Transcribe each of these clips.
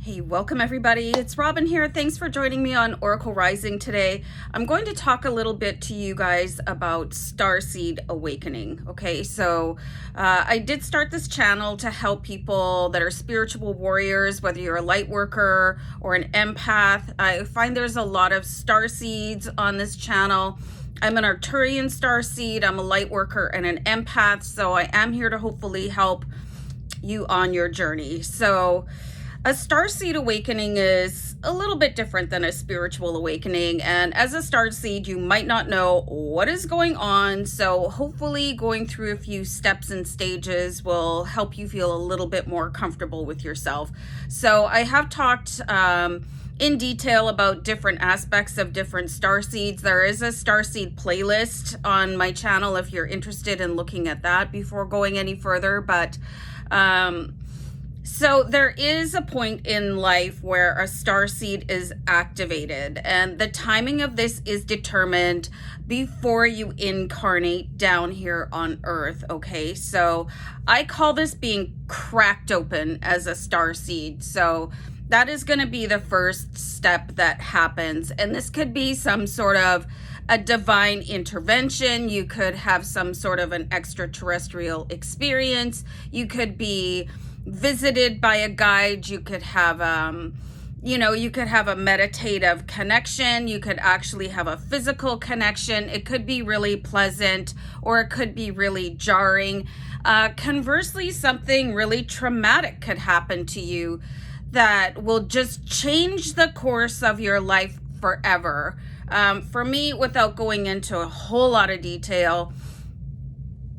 Hey, welcome everybody. It's Robin here. Thanks for joining me on Oracle Rising today. I'm going to talk a little bit to you guys about Starseed Awakening. Okay, so I did start this channel to help people that are spiritual warriors, whether you're a light worker or an empath. I find there's a lot of starseeds on this channel. I'm an Arcturian starseed, I'm a light worker and an empath, so I am here to hopefully help you on your journey. So a Starseed Awakening is a little bit different than a spiritual awakening, and as a Starseed, you might not know what is going on, so hopefully going through a few steps and stages will help you feel a little bit more comfortable with yourself. So I have talked in detail about different aspects of different Starseeds. There is a Starseed playlist on my channel if you're interested in looking at that before going any further, but so there is a point in life where a starseed is activated, and the timing of this is determined before you incarnate down here on Earth, okay? So I call this being cracked open as a starseed. So that is going to be the first step that happens, and this could be some sort of a divine intervention. You could have some sort of an extraterrestrial experience. You could be visited by a guide. You could have you could have a meditative connection. You could actually have a physical connection. It could be really pleasant or it could be really jarring. Conversely, something really traumatic could happen to you that will just change the course of your life forever. For me, without going into a whole lot of detail,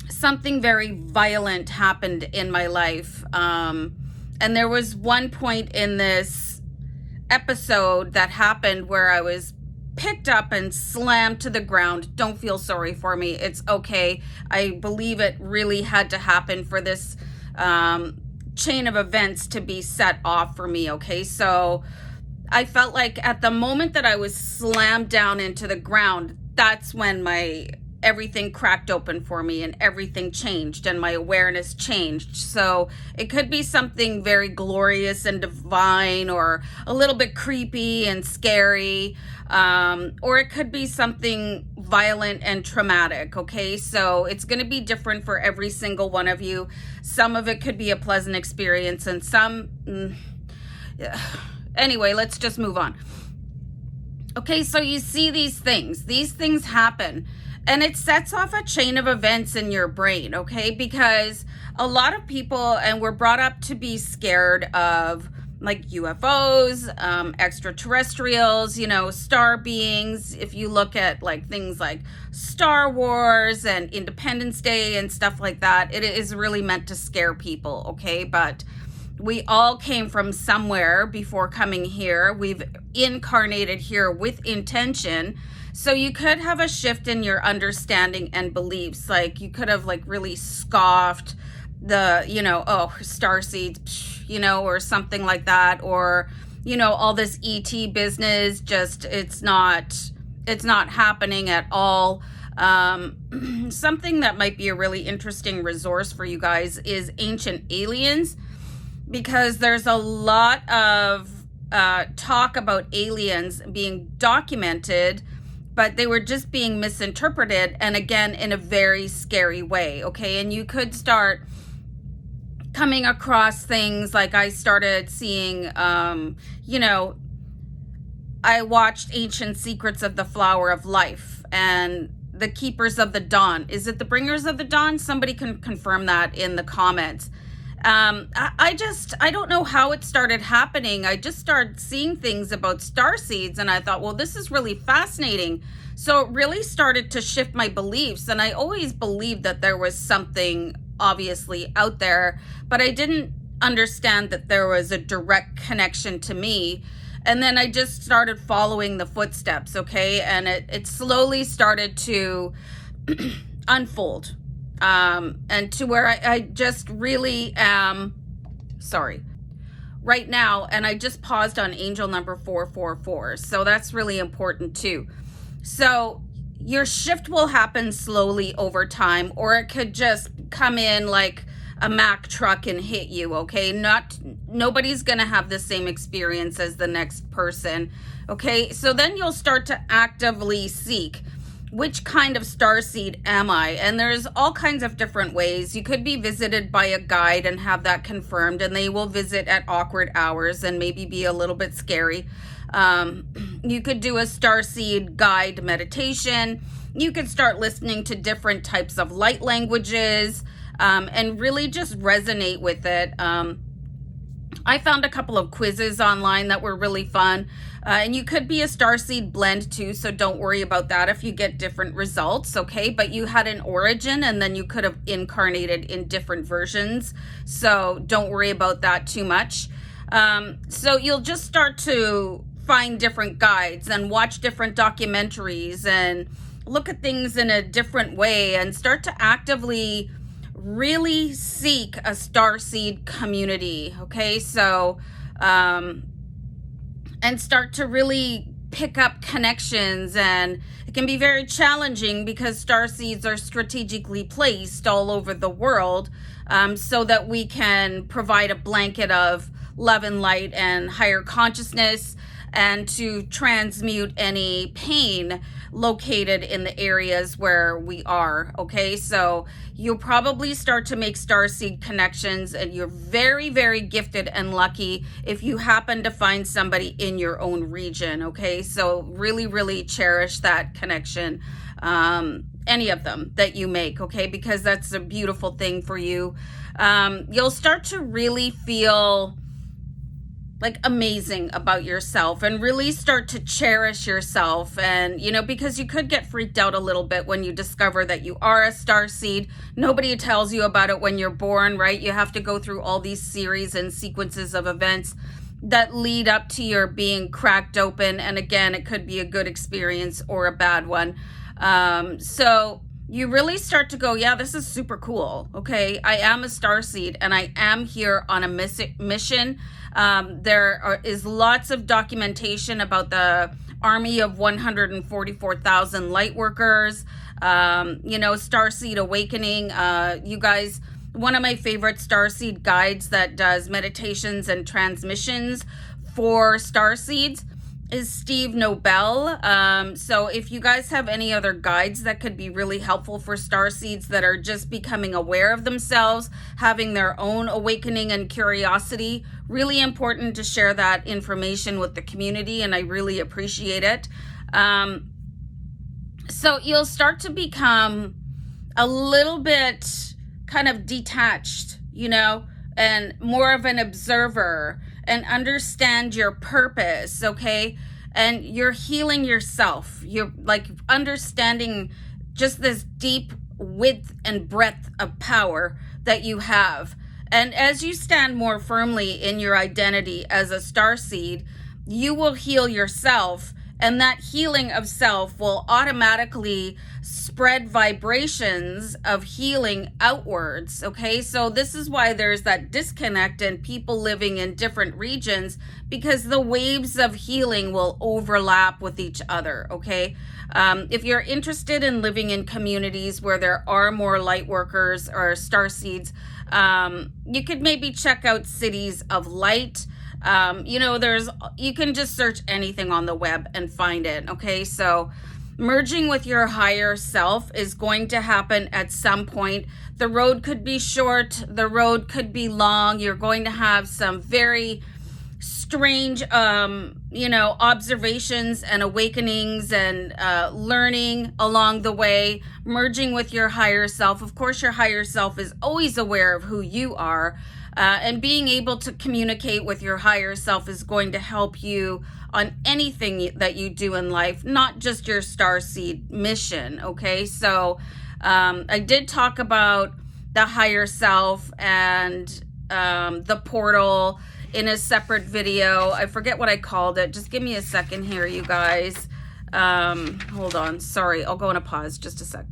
something very violent happened in my life. And there was one point in this episode that happened where I was picked up and slammed to the ground. Don't feel sorry for me. It's okay. I believe it really had to happen for this chain of events to be set off for me. Okay, so I felt like at the moment that I was slammed down into the ground, that's when everything cracked open for me and everything changed and my awareness changed. So it could be something very glorious and divine, or a little bit creepy and scary, or it could be something violent and traumatic. Okay, so it's going to be different for every single one of you. Some of it could be a pleasant experience, and some anyway, let's just move on. Okay, so you see these things happen, and it sets off a chain of events in your brain, okay? Because a lot of people, and we're brought up to be scared of like UFOs, extraterrestrials, star beings. If you look at like things like Star Wars and Independence Day and stuff like that, it is really meant to scare people, okay? But we all came from somewhere before coming here. We've incarnated here with intention. So you could have a shift in your understanding and beliefs. Like you could have like really scoffed the, starseeds, or something like that. Or, all this ET business, just, it's not happening at all. Something that might be a really interesting resource for you guys is Ancient Aliens, because there's a lot of talk about aliens being documented, but they were just being misinterpreted, and again, in a very scary way, okay? And you could start coming across things like I started seeing, I watched Ancient Secrets of the Flower of Life and the Keepers of the Dawn. Is it the Bringers of the Dawn? Somebody can confirm that in the comments. I don't know how it started happening. I just started seeing things about starseeds, and I thought, well, this is really fascinating. So it really started to shift my beliefs, and I always believed that there was something obviously out there, but I didn't understand that there was a direct connection to me. And then I just started following the footsteps, okay? And it slowly started to unfold. And to where I just really am, right now, and I just paused on angel number 444. So that's really important too. So your shift will happen slowly over time, or it could just come in like a Mack truck and hit you, okay? Not nobody's going to have the same experience as the next person. Okay, so then you'll start to actively seek, which kind of starseed am I? And there's all kinds of different ways. You could be visited by a guide and have that confirmed, and they will visit at awkward hours and maybe be a little bit scary. You could do a starseed guide meditation. You could start listening to different types of light languages, and really just resonate with it. I found a couple of quizzes online that were really fun. And you could be a starseed blend too, so don't worry about that if you get different results, okay? But you had an origin, and then you could have incarnated in different versions, so don't worry about that too much. So you'll just start to find different guides and watch different documentaries and look at things in a different way and start to actively really seek a starseed community, okay? So, and start to really pick up connections. And it can be very challenging because starseeds are strategically placed all over the world, so that we can provide a blanket of love and light and higher consciousness, and to transmute any pain located in the areas where we are, okay? So you'll probably start to make starseed connections, and you're very, very gifted and lucky if you happen to find somebody in your own region, okay? So really, really cherish that connection, any of them that you make, okay? Because that's a beautiful thing for you. You'll start to really feel like amazing about yourself, and really start to cherish yourself. And, you know, because you could get freaked out a little bit when you discover that you are a starseed. Nobody tells you about it when you're born, right? You have to go through all these series and sequences of events that lead up to your being cracked open. And again, it could be a good experience or a bad one. So you really start to go, yeah, this is super cool. Okay, I am a starseed, and I am here on a mission. There is lots of documentation about the army of 144,000 Lightworkers. You know, Starseed Awakening. You guys, one of my favorite starseed guides that does meditations and transmissions for starseeds is Steve Nobel. So if you guys have any other guides that could be really helpful for starseeds that are just becoming aware of themselves, having their own awakening and curiosity, really important to share that information with the community, and I really appreciate it. So you'll start to become a little bit kind of detached, you know, and more of an observer, and understand your purpose, okay? And you're healing yourself. You're like understanding just this deep width and breadth of power that you have. And as you stand more firmly in your identity as a starseed, you will heal yourself, and that healing of self will automatically spread vibrations of healing outwards, okay? So this is why there's that disconnect in people living in different regions, because the waves of healing will overlap with each other, okay? If you're interested in living in communities where there are more light workers or starseeds, you could maybe check out Cities of Light. You know, you can just search anything on the web and find it, okay? So merging with your higher self is going to happen at some point. The road could be short, the road could be long. You're going to have some very strange, you know, observations and awakenings and learning along the way, merging with your higher self. Of course, your higher self is always aware of who you are. And being able to communicate with your higher self is going to help you on anything that you do in life, not just your starseed mission, okay? So I did talk about the higher self and the portal in a separate video. I forget what I called it. Just give me a second here, you guys. Hold on. Sorry, I'll go on a pause just a sec.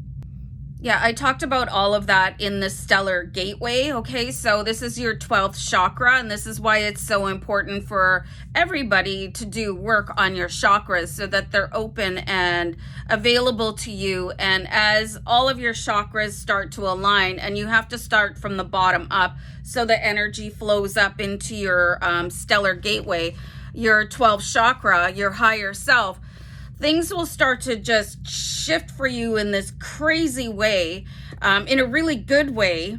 Yeah, I talked about all of that in the stellar gateway. Okay, so this is your 12th chakra, and this is why it's so important for everybody to do work on your chakras so that they're open and available to you. And as all of your chakras start to align, and you have to start from the bottom up so the energy flows up into your stellar gateway, your 12th chakra, your higher self, things will start to just shift for you in this crazy way, in a really good way.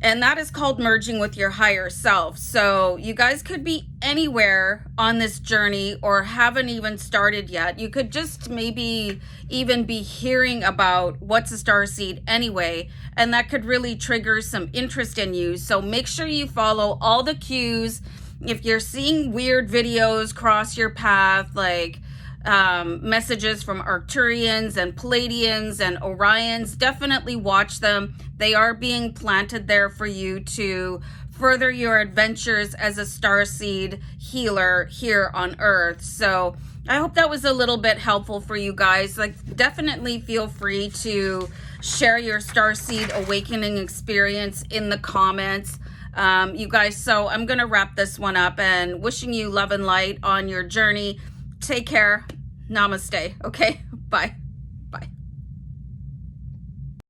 And that is called merging with your higher self. So you guys could be anywhere on this journey or haven't even started yet. You could just maybe even be hearing about what's a starseed anyway, and that could really trigger some interest in you. So make sure you follow all the cues. If you're seeing weird videos cross your path, like messages from Arcturians and Palladians and Orions, definitely watch them. They are being planted there for you to further your adventures as a starseed healer here on Earth. So I hope that was a little bit helpful for you guys. Like, definitely feel free to share your Starseed Awakening experience in the comments. You guys, so I'm going to wrap this one up and wishing you love and light on your journey. Take care. Namaste. Okay. Bye. Bye.